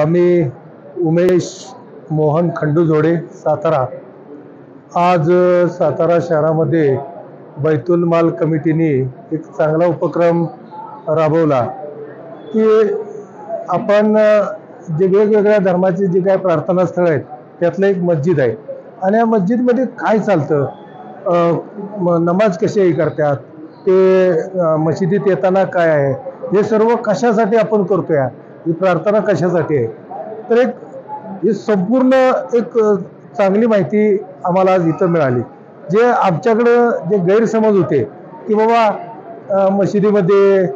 मी उमेश मोहन खंडूजोडे सातारा। आज सातारा शहरामध्ये बैतुल माल कमिटीने एक चांगला उपक्रम राबवला की आपण जे वेगवेगळ्या धर्माचे जे काही प्रार्थनास्थळ आहेत त्यातलं एक मस्जिद आहे आणि या मस्जिदमध्ये काय चालतं, नमाज कशी करतात, ते मशिदीत येताना काय आहे, हे सर्व कशासाठी आपण करतोय, ही प्रार्थना कशासाठी आहे, तर एक ही संपूर्ण एक चांगली माहिती आम्हाला आज इथं मिळाली। जे आमच्याकडं जे गैरसमज होते की बाबा मशिदीमध्ये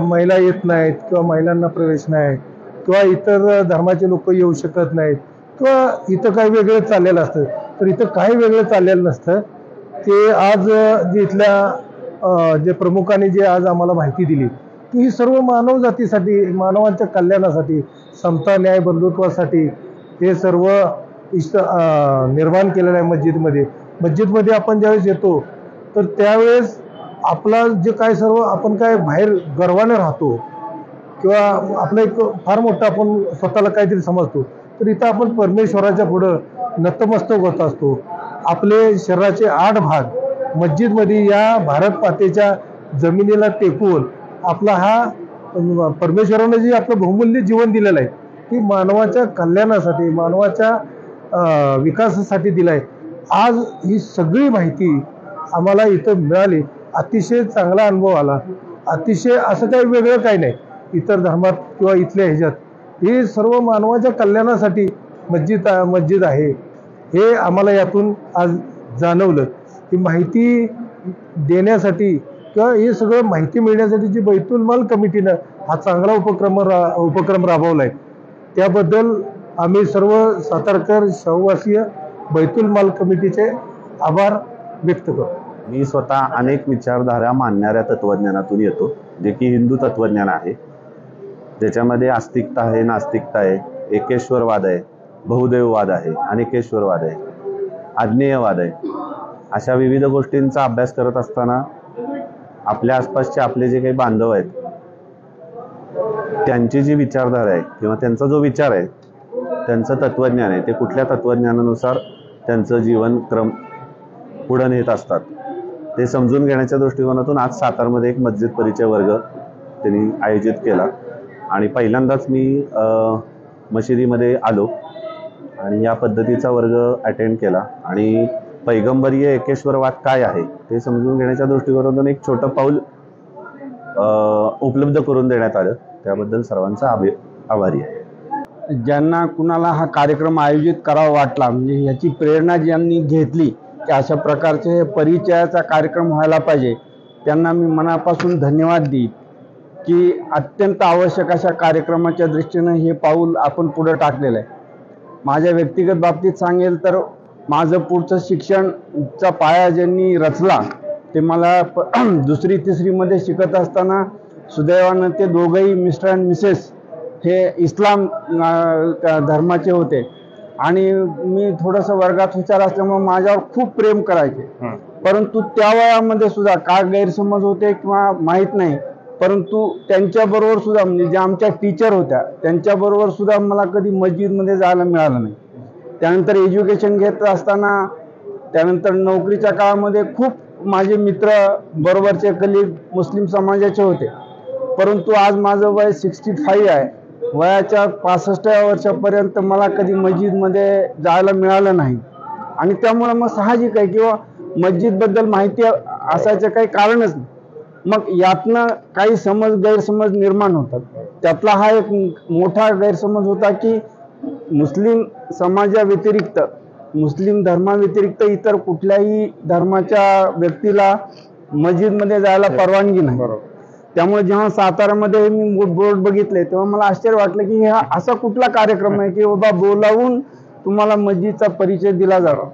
महिला येत नाहीत किंवा महिलांना प्रवेश नाही किंवा इतर धर्माचे लोक येऊ शकत नाहीत किंवा इथं काही वेगळं चाललेलं असतं, तर इथं काही वेगळं चाललेलं नसतं। ते आज जे इथल्या जे प्रमुखांनी जे आज आम्हाला माहिती दिली की ही सर्व मानव जातीसाठी, मानवांच्या कल्याणासाठी, समता न्याय बंधुत्वासाठी हे सर्व निर्माण केलेलं आहे। मस्जिदमध्ये आपण ज्यावेळेस येतो तर त्यावेळेस आपला जे काय सर्व आपण काय बाहेर गर्वाने राहतो किंवा आपलं एक फार मोठं आपण स्वतःला काहीतरी समजतो, तर इथं आपण परमेश्वराच्या पुढं नतमस्तक होत असतो। आपले शरीराचे 8 भाग मस्जिदमध्ये या भारत मातेच्या जमिनीला टेकवून आपला हा परमेश्वराने जे आपलं बहुमूल्य जीवन दिलेलं आहे की मानवाच्या कल्याणासाठी, मानवाच्या विकासासाठी दिलाय। आज ही सगळी माहिती आम्हाला इथं मिळाली, अतिशय चांगला अनुभव आला। अतिशय असं काही वेगळं काही नाही इतर धर्मात किंवा इथल्या ह्याच्यात, हे सर्व मानवाच्या कल्याणासाठी मस्जिद आहे हे आम्हाला यातून आज जाणवलं। ही माहिती देण्यासाठी किंवा हे सगळं माहिती मिळण्यासाठी जी बैतुल माल कमिटीनं हा चांगला उपक्रम राबवलाय त्याबद्दल आम्ही सर्व सातारकर शाहूवासीय बैतुल माल कमिटीचे आभार व्यक्त करतो। मी स्वतः अनेक विचारधारा मानणाऱ्या तत्वज्ञानातून येतो, जे की हिंदू तत्वज्ञान आहे, ज्याच्यामध्ये आस्तिकता आहे, नास्तिकता आहे, एकेश्वरवाद आहे, बहुदेववाद आहे, अनेकेश्वरवाद आहे, आग्नेयवाद आहे। अशा विविध गोष्टींचा अभ्यास करत असताना आपल्या आसपासचे आपले जे काही बांधव आहेत त्यांची जी विचारधारा आहे किंवा त्यांचा जो विचार आहे, त्यांचं तत्वज्ञान आहे, ते कुठल्या तत्वज्ञानानुसार त्यांचं जीवनक्रम पुढे नेत असतात ते समजून घेण्याच्या दृष्टिकोनातून आज सातारमध्ये एक मस्जिद परिचय वर्ग त्यांनी आयोजित केला आणि पहिल्यांदाच मी मशिदीमध्ये आलो आणि या पद्धतीचा वर्ग अटेंड केला आणि पैगंबरीय एकेश्वरवाद काय आहे ते समजून घेण्याच्या दृष्टिकोनातून एक छोटं पाऊल उपलब्ध करून देण्यात आलं, त्याबद्दल सर्वांचा आभारी आहे। ज्यांना कुणाला हा कार्यक्रम आयोजित करावा वाटला, म्हणजे याची प्रेरणा ज्यांनी घेतली की अशा प्रकारचे परिचयाचा कार्यक्रम व्हायला पाहिजे, त्यांना मी मनापासून धन्यवाद देईन की अत्यंत आवश्यक अशा कार्यक्रमाच्या दृष्टीने हे पाऊल आपण पुढे टाकलेलं आहे। माझ्या व्यक्तिगत बाबतीत सांगेल तर माझं पुढचं शिक्षणचा पाया ज्यांनी रचला ते मला 2री 3री मध्ये शिकत असताना सुदैवानं ते दोघंही मिस्टर अँड मिसेस हे इस्लाम धर्माचे होते आणि मी थोडंसं वर्गात हुशार असल्यामुळे माझ्यावर खूप प्रेम करायचे, परंतु त्या वयामध्ये सुद्धा काय गैरसमज होते किंवा माहीत नाही, परंतु त्यांच्याबरोबर सुद्धा म्हणजे ज्या आमच्या टीचर होत्या त्यांच्याबरोबर सुद्धा मला कधी मस्जिदमध्ये जायला मिळालं नाही. त्यानंतर एज्युकेशन घेत असताना त्यानंतर नोकरीच्या काळामध्ये खूप माझे मित्र बरोबरचे कलीग मुस्लिम समाजाचे होते, परंतु आज माझं वय 65 आहे. वयाच्या 65व्या वर्षापर्यंत मला कधी मस्जिदमध्ये जायला मिळालं नाही आणि त्यामुळे मग साहजिक आहे किंवा मस्जिदबद्दल माहिती असायचं काही कारणच नाही. मग यातनं काही गैरसमज निर्माण होतात. त्यातला हा एक मोठा गैरसमज होता की मुस्लिम समाजाव्यतिरिक्त मुस्लिम धर्माव्यतिरिक्त इतर कुठल्याही धर्माच्या व्यक्तीला मस्जिदमध्ये जायला परवानगी नाही. त्यामुळे जेव्हा साताऱ्यामध्ये मी बोर्ड बघितले तेव्हा मला आश्चर्य वाटलं की हा असा कुठला कार्यक्रम आहे की बाबा बोलावून तुम्हाला मस्जिदचा परिचय दिला जावा.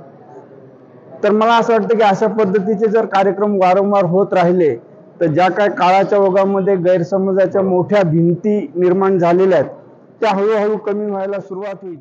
तर मला असं वाटतं की अशा पद्धतीचे जर कार्यक्रम वारंवार होत राहिले तर ज्या काय काळाच्या ओघामध्ये गैरसमजाच्या मोठ्या भिंती निर्माण झालेल्या आहेत त्या हळूहळू कमी व्हायला सुरुवात होईल.